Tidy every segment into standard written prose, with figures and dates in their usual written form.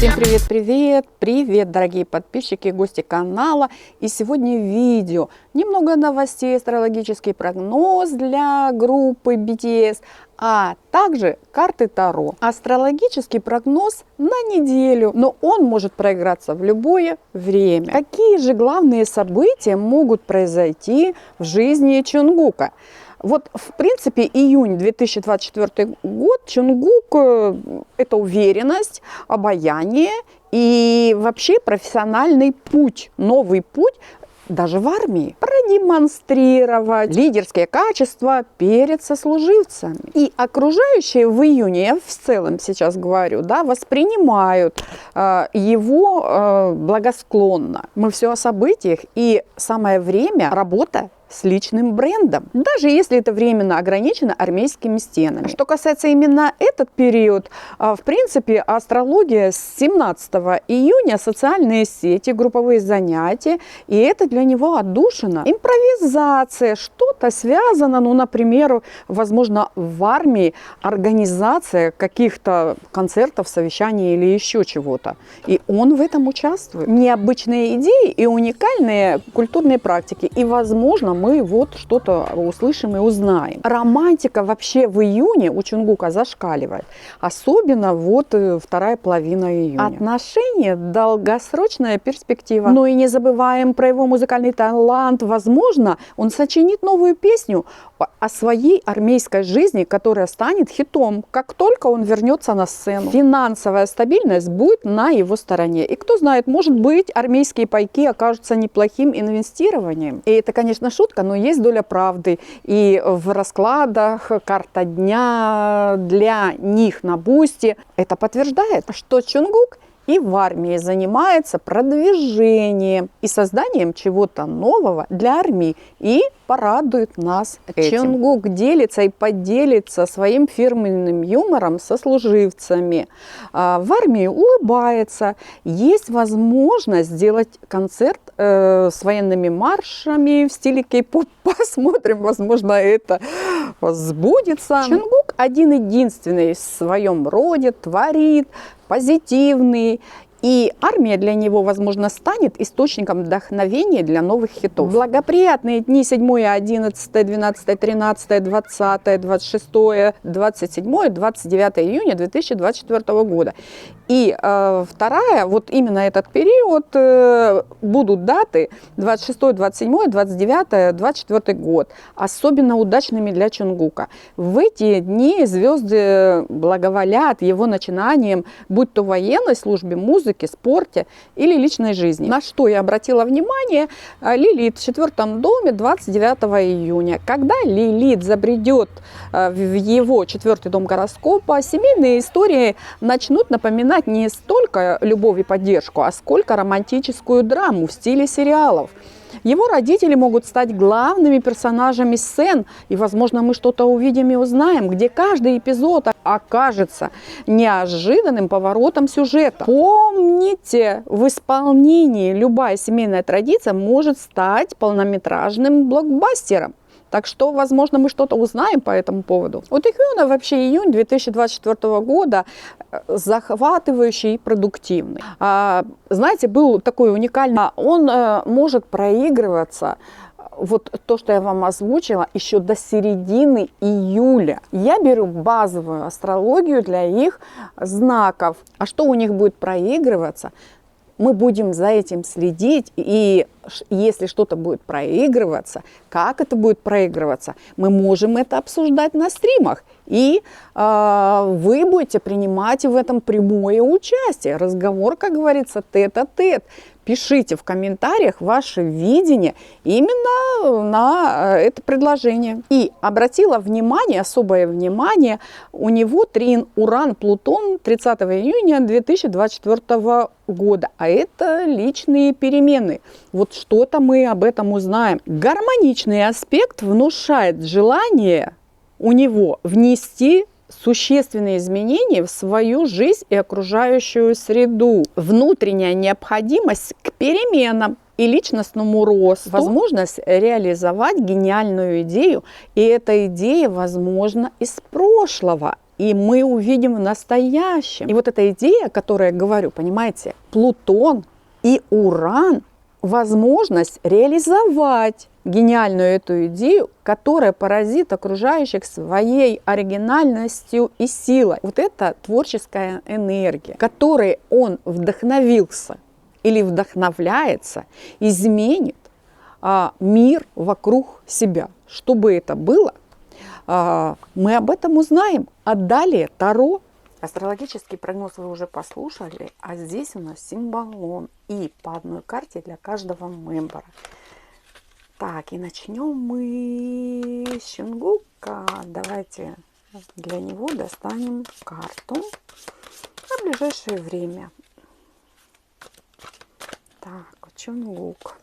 Всем привет, дорогие подписчики и гости канала. И сегодня видео, немного новостей, астрологический прогноз для группы BTS, а также карты Таро. Астрологический прогноз на неделю, но он может проиграться в любое время. Какие же главные события могут произойти в жизни Чонгука? Вот, в принципе, июнь 2024 год, Чонгук – это уверенность, обаяние и вообще профессиональный путь, новый путь, даже в армии. Продемонстрировать лидерские качества перед сослуживцами. И окружающие в июне, я в целом сейчас говорю, да, воспринимают его благосклонно. Мы все о событиях, и самое время работа с личным брендом, даже если это временно ограничено армейскими стенами. Что касается именно этот период, в принципе, астрология с 17 июня, социальные сети, групповые занятия, и это для него отдушина. Импровизация, что-то связано, ну, например, возможно, в армии организация каких-то концертов, совещаний или еще чего-то. И он в этом участвует. Необычные идеи и уникальные культурные практики. И, возможно, мы вот что-то услышим и узнаем. Романтика вообще в июне у Чонгука зашкаливает. Особенно вот вторая половина июня. Отношения, долгосрочная перспектива. Но и не забываем про его музыкальный талант. Возможно, он сочинит новую песню о своей армейской жизни, которая станет хитом, как только он вернется на сцену. Финансовая стабильность будет на его стороне. И кто знает, может быть, армейские пайки окажутся неплохим инвестированием. И это, конечно, шутка, но есть доля правды. И в раскладах карта дня для них на бусте это подтверждает, что Чонгук и в армии занимается продвижением и созданием чего-то нового для армии и порадует нас этим. Чонгук делится и поделится своим фирменным юмором со служивцами. В армии улыбается. Есть возможность сделать концерт с военными маршами в стиле кей-поп. Посмотрим, возможно, это сбудется. Чонгук один-единственный в своем роде, творит, позитивный. И армия для него, возможно, станет источником вдохновения для новых хитов. Благоприятные дни 7, 11, 12, 13, 20, 26, 27, 29 июня 2024 года. И вторая, вот именно этот период, будут даты 26, 27, 29, 24 год, особенно удачными для Чонгука. В эти дни звезды благоволят его начинаниям, будь то военной службе, музыке, спорте или личной жизни. На что я обратила внимание, Лилит в 4 доме 29 июня. Когда Лилит забредет в его 4 дом гороскопа, семейные истории начнут напоминать не столько любовь и поддержку, а сколько романтическую драму в стиле сериалов. Его родители могут стать главными персонажами сцен, и, возможно, мы что-то увидим и узнаем, где каждый эпизод окажется неожиданным поворотом сюжета. Помните, в исполнении любая семейная традиция может стать полнометражным блокбастером. Так что, возможно, мы что-то узнаем по этому поводу. У Тэхёна вообще июнь 2024 года захватывающий и продуктивный. Знаете, был такой уникальный. Он может проигрываться, вот то, что я вам озвучила, еще до середины июля. Я беру базовую астрологию для их знаков. А что у них будет проигрываться? Мы будем за этим следить, и если что-то будет проигрываться, как это будет проигрываться, мы можем это обсуждать на стримах. И вы будете принимать в этом прямое участие. Разговор, как говорится, тет-а-тет. Пишите в комментариях ваше видение именно на это предложение. И обратила внимание, особое внимание, у него трин Уран-Плутон 30 июня 2024 года. А это личные перемены. Вот что-то мы об этом узнаем. Гармоничный аспект внушает желание у него внести существенные изменения в свою жизнь и окружающую среду. Внутренняя необходимость к переменам и личностному росту, возможность реализовать гениальную идею, и эта идея, возможно, из прошлого. и мы увидим в настоящем. И вот эта идея, о которой я говорю, понимаете, Плутон и Уран, возможность реализовать гениальную эту идею, которая поразит окружающих своей оригинальностью и силой. Вот это творческая энергия, которой он вдохновился или вдохновляется, изменит мир вокруг себя. Что бы это было, мы об этом узнаем. А далее Таро. Астрологический прогноз вы уже послушали, а здесь у нас символон и по одной карте для каждого мембера. Так, и начнем мы с Чонгука. Давайте для него достанем карту на ближайшее время. Так, Чонгук.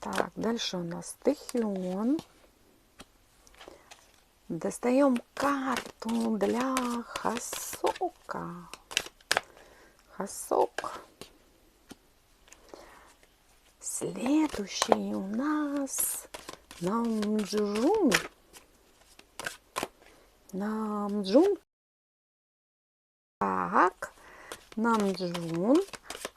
Так, дальше у нас Тэхион. Достаем карту для Хасока. Хасок. Следующий у нас Намджун. Намджун. Так, Намджун.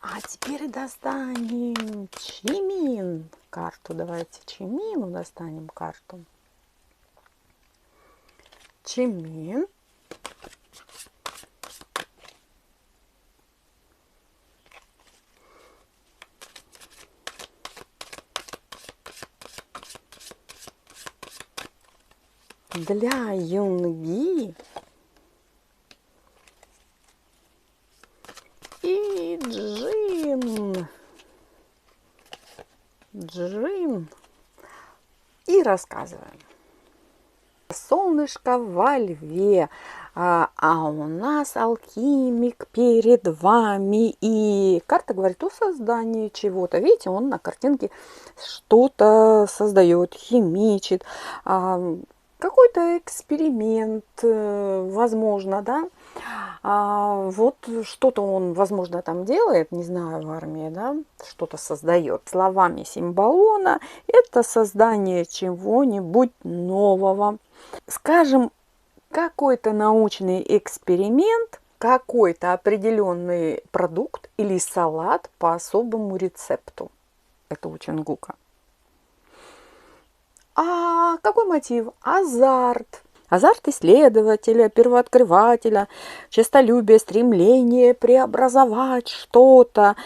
А теперь достанем Чимин карту. Давайте Чимину достанем карту. Чимин. Для Юнги и Джин. Джин. И рассказываем. Солнышко во льве, а у нас алхимик перед вами. И карта говорит о создании чего-то. Видите, он на картинке что-то создает, химичит. Какой-то эксперимент, возможно, да. Вот что-то он, возможно, там делает, не знаю, в армии, да, что-то создает. Словами символона это создание чего-нибудь нового. Скажем, какой-то научный эксперимент, какой-то определенный продукт или салат по особому рецепту. Это у Чонгука. А какой мотив? Азарт. Азарт исследователя, первооткрывателя, честолюбие, стремление преобразовать что-то,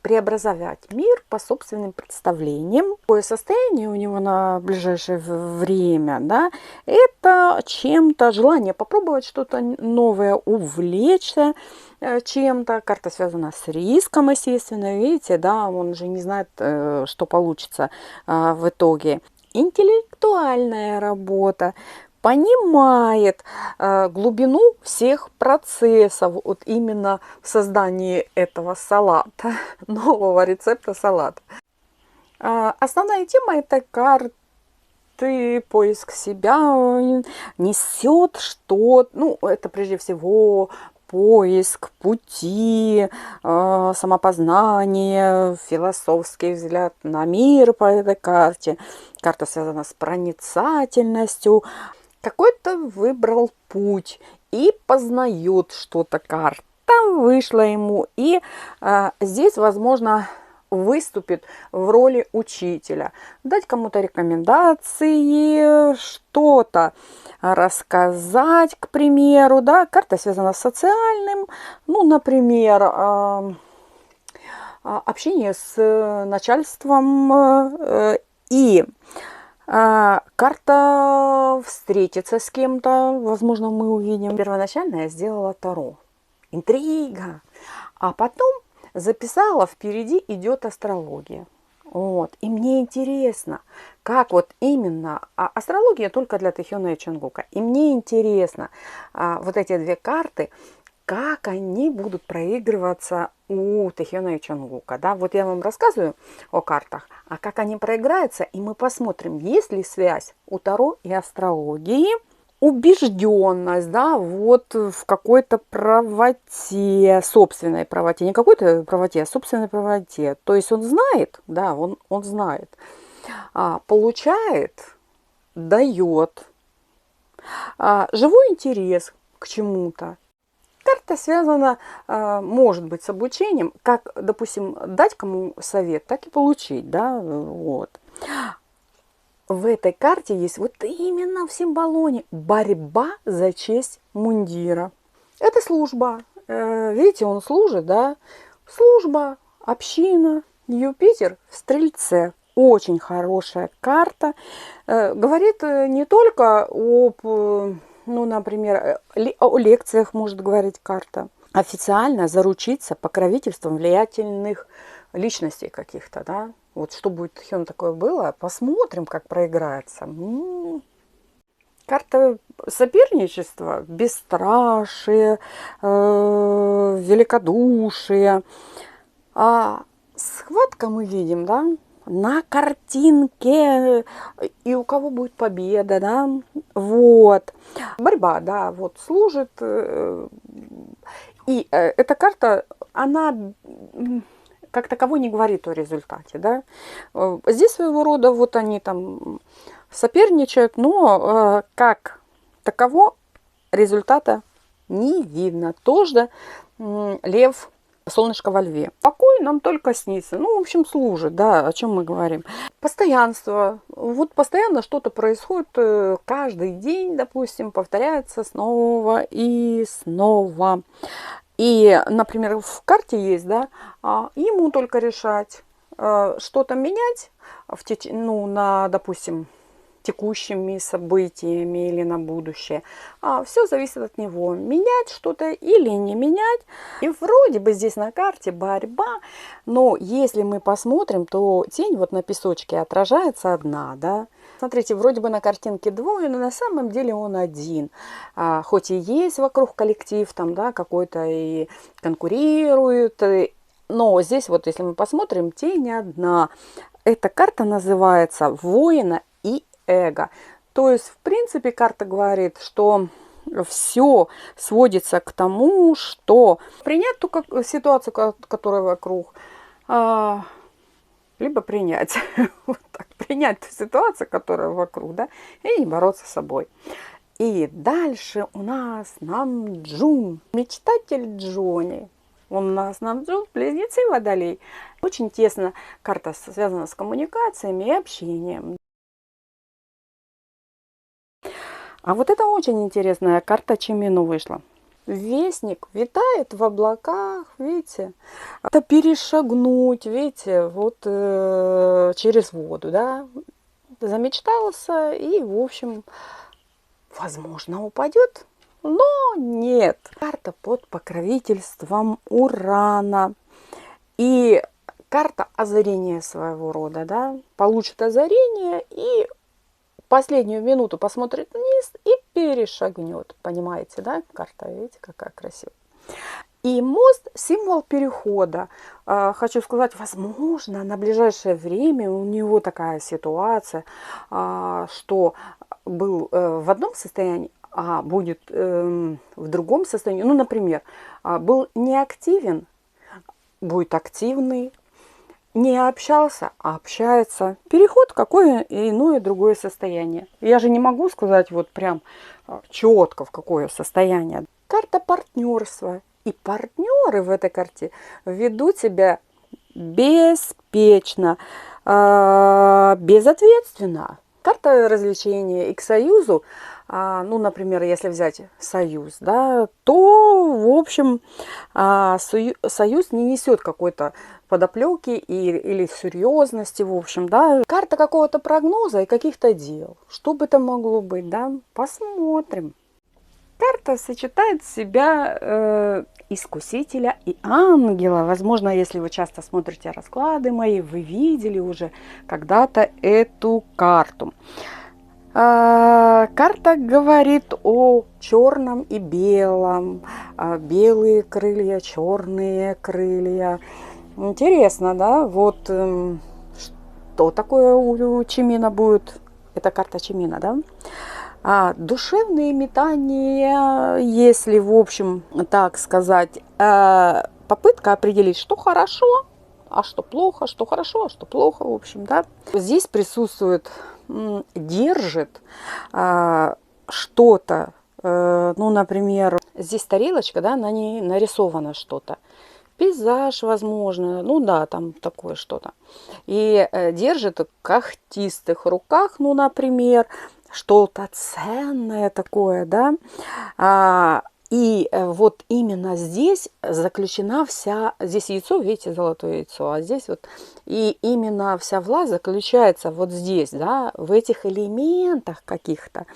преобразовать мир по собственным представлениям. Такое состояние у него на ближайшее время, да, это чем-то, желание попробовать что-то новое, увлечься чем-то. Карта связана с риском, естественно, видите, да, он же не знает, что получится в итоге. Интеллектуальная работа, понимает глубину всех процессов вот именно в создании этого салата, нового рецепта салата. Основная тема этой карты поиск себя, несет что, ну, это прежде всего поиск пути, самопознание, философский взгляд на мир по этой карте. Карта связана с проницательностью. Какой-то выбрал путь и познает что-то. Карта вышла ему. И здесь, возможно, выступит в роли учителя. Дать кому-то рекомендации, что-то рассказать, к примеру. Да? Карта связана с социальным. Ну, например, общение с начальством и карта встретиться с кем-то, возможно, мы увидим. Первоначально я сделала Таро. Интрига. А потом записала, впереди идет астрология. Вот. И мне интересно, как вот именно... астрология только для Тэхиона и Чонгука. И мне интересно, вот эти две карты, как они будут проигрываться у Тэхиона и Чонгука. Да? Вот я вам рассказываю о картах, а как они проиграются, и мы посмотрим, есть ли связь у Таро и астрологии. Убежденность, да, вот в какой-то правоте, собственной правоте, не какой-то правоте, а собственной правоте. То есть он знает, да, он знает. получает, дает, живой интерес к чему-то. Карта связана, может быть, с обучением, как, допустим, дать кому совет, так и получить, да, вот. В этой карте есть вот именно в символоне борьба за честь мундира. Это служба, видите, он служит, да, служба, община, Юпитер в Стрельце. Очень хорошая карта, говорит не только об, ну, например, о лекциях может говорить карта. Официально заручиться покровительством влиятельных личностей каких-то, да. Вот что будет, хён такое было, посмотрим, как проиграется. Карта соперничества, бесстрашие, великодушие. А схватка мы видим, да, на картинке, и у кого будет победа, да, вот. Борьба, да, вот служит. И эта карта, она как таковой не говорит о результате, да. Здесь своего рода вот они там соперничают, но как таково результата не видно. Тоже лев, солнышко во льве. Покой нам только снится. Ну, в общем, служит, да, о чем мы говорим. Постоянство. Вот постоянно что-то происходит каждый день, допустим, повторяется снова и снова. И, например, в карте есть, да, ему только решать, что-то менять ну, на, допустим, текущими событиями или на будущее. Все зависит от него. Менять что-то или не менять. И вроде бы здесь на карте борьба, но если мы посмотрим, то тень вот на песочке отражается одна, да. Смотрите, вроде бы на картинке двое, но на самом деле он один. Хоть и есть вокруг коллектив там, да, какой-то и конкурирует, но здесь вот, если мы посмотрим, тень одна. Эта карта называется «Воина и эго». То есть, в принципе, карта говорит, что все сводится к тому, что принять ту ситуацию, которая вокруг, либо принять, вот так, принять ту ситуацию, которая вокруг, да, и не бороться с собой. И дальше у нас Намджун, мечтатель Джонни. Он у нас Намджун, близнецы Водолей. Очень тесно карта связана с коммуникациями и общением. А вот это очень интересная карта Чимину вышла. Вестник витает в облаках, видите. Это перешагнуть, видите, вот через воду, да. Замечтался и, в общем, возможно, упадет, но нет. Карта под покровительством Урана. И карта озарения своего рода, да. Получит озарение и последнюю минуту посмотрит вниз и перешагнет. Понимаете, да? Карта, видите, какая красивая. И мост – символ перехода. Хочу сказать, возможно, на ближайшее время у него такая ситуация, что был в одном состоянии, а будет в другом состоянии. Ну, например, был неактивен, будет активный. Не общался, а общается. Переход в какое иное другое состояние. Я же не могу сказать вот прям четко в какое состояние. Карта партнерства. И партнеры в этой карте ведут себя беспечно, безответственно. Карта развлечения и к союзу, ну, например, если взять союз, да, то, в общем, союз не несет какой-то подоплеки или серьезности, в общем, да. Карта какого-то прогноза и каких-то дел. Что бы это могло быть, да? Посмотрим. Карта сочетает в себя искусителя и ангела. Возможно, если вы часто смотрите расклады мои, вы видели уже когда-то эту карту. Карта говорит о черном и белом. Белые крылья, черные крылья. Интересно, да? Вот что такое у Чимина будет? Это карта Чимина, да? Душевные метания, если, в общем, так сказать, попытка определить, что хорошо, а что плохо, что хорошо, а что плохо, в общем, да. Здесь присутствует, держит что-то, ну, например, здесь тарелочка, да, на ней нарисовано что-то. Пейзаж, возможно, ну да, там такое что-то. И держит в когтистых руках, ну, например, что-то ценное такое, да. И вот именно здесь заключена вся, здесь яйцо, видите, золотое яйцо, а здесь вот, и именно вся власть заключается вот здесь, да, в этих элементах каких-то.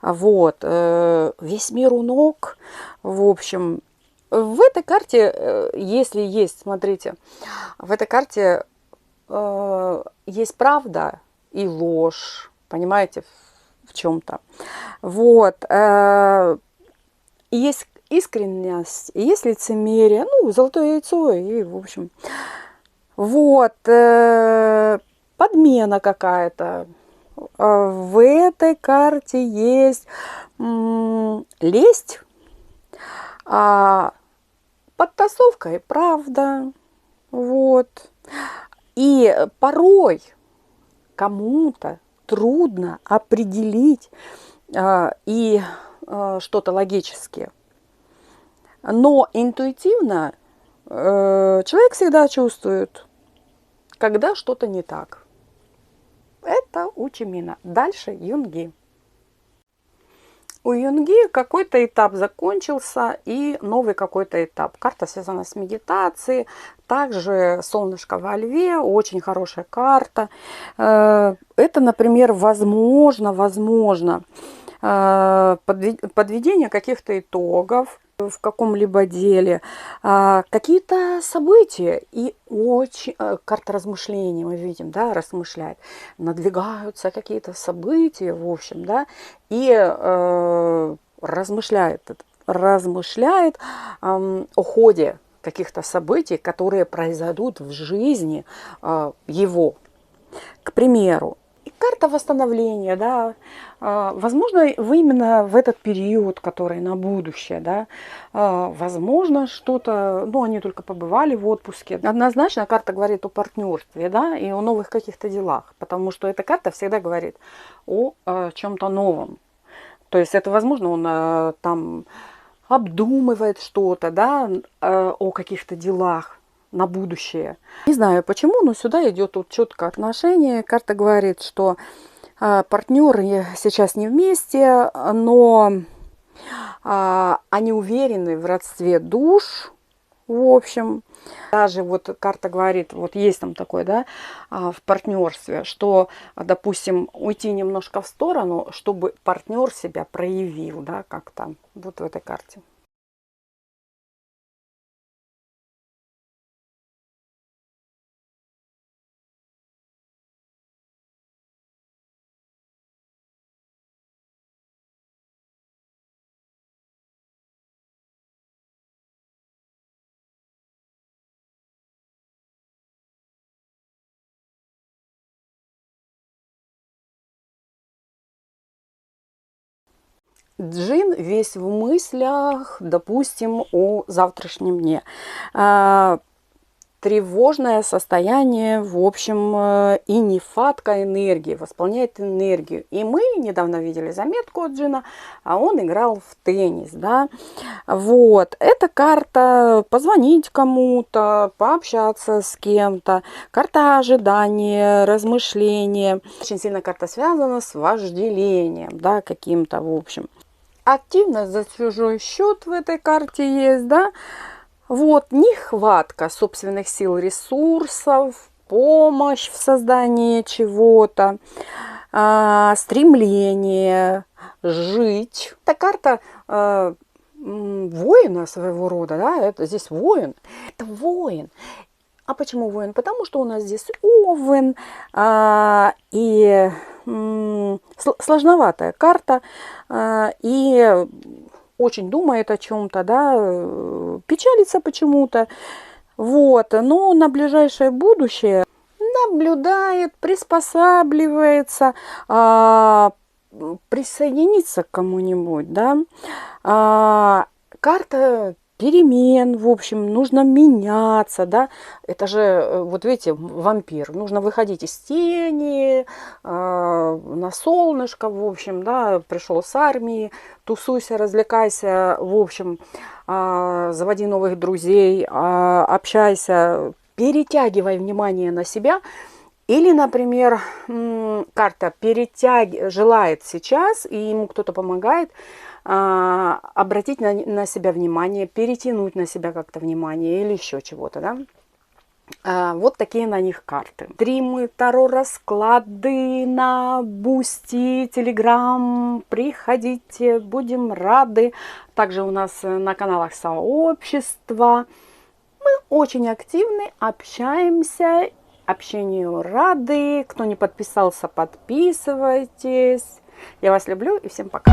Вот, весь мир у ног, в общем. В этой карте, если есть, смотрите, в этой карте есть правда и ложь, понимаете, в чем-то. Вот. Есть искренность, есть лицемерие, ну, золотое яйцо, и, в общем, вот, подмена какая-то. В этой карте есть лесть, подтасовка и правда, вот. И порой кому-то трудно определить и что-то логически. Но интуитивно человек всегда чувствует, когда что-то не так. Это у Чимина. Дальше Юнги. У Юнги какой-то этап закончился и новый какой-то этап. Карта связана с медитацией. Также солнышко во льве. Очень хорошая карта. Это, например, возможно, подведение каких-то итогов в каком-либо деле, какие-то события, и очень карта размышлений, мы видим, да, размышляет, надвигаются какие-то события, в общем, да, и размышляет о ходе каких-то событий, которые произойдут в жизни его, к примеру. И карта восстановления, да, возможно, вы именно в этот период, который на будущее, да, возможно, что-то, ну, они только побывали в отпуске. Однозначно карта говорит о партнерстве, да, и о новых каких-то делах, потому что эта карта всегда говорит о чем-то новом. То есть это, возможно, он там обдумывает что-то, да, о каких-то делах на будущее. Не знаю почему, но сюда идет вот четко отношение. Карта говорит, что партнеры сейчас не вместе, но они уверены в родстве душ, в общем. Даже вот карта говорит, вот есть там такое, да, в партнерстве, что, допустим, уйти немножко в сторону, чтобы партнер себя проявил, да, как-то вот в этой карте. Джин весь в мыслях, допустим, о завтрашнем дне. Тревожное состояние, в общем, и нехватка энергии, восполняет энергию. И мы недавно видели заметку от Джина, а он играл в теннис, да. Вот, эта карта позвонить кому-то, пообщаться с кем-то, карта ожидания, размышления. Очень сильно карта связана с вожделением, да, каким-то, в общем. Активность за чужой счет в этой карте есть, да. Вот, нехватка собственных сил, ресурсов, помощь в создании чего-то, стремление жить. Это карта воина своего рода, да, это здесь воин. Это воин. А почему воин? Потому что у нас здесь овен, и сложноватая карта, и очень думает о чем-то, да, печалится почему-то. Вот, но на ближайшее будущее наблюдает, приспосабливается, присоединиться к кому-нибудь, да. Карта перемен, в общем, нужно меняться, да. Это же, вот видите, вампир. Нужно выходить из тени, на солнышко, в общем, да, пришел с армии, тусуйся, развлекайся, в общем, заводи новых друзей, общайся, перетягивай внимание на себя. Или, например, карта желает сейчас, и ему кто-то помогает, обратить на себя внимание, перетянуть на себя как-то внимание или еще чего-то, да. Вот такие на них карты. Стримы, таро расклады на Бусти, Телеграм. Приходите, будем рады. Также у нас на каналах сообщества. Мы очень активны, общаемся. Общению рады. Кто не подписался, подписывайтесь. Я вас люблю и всем пока.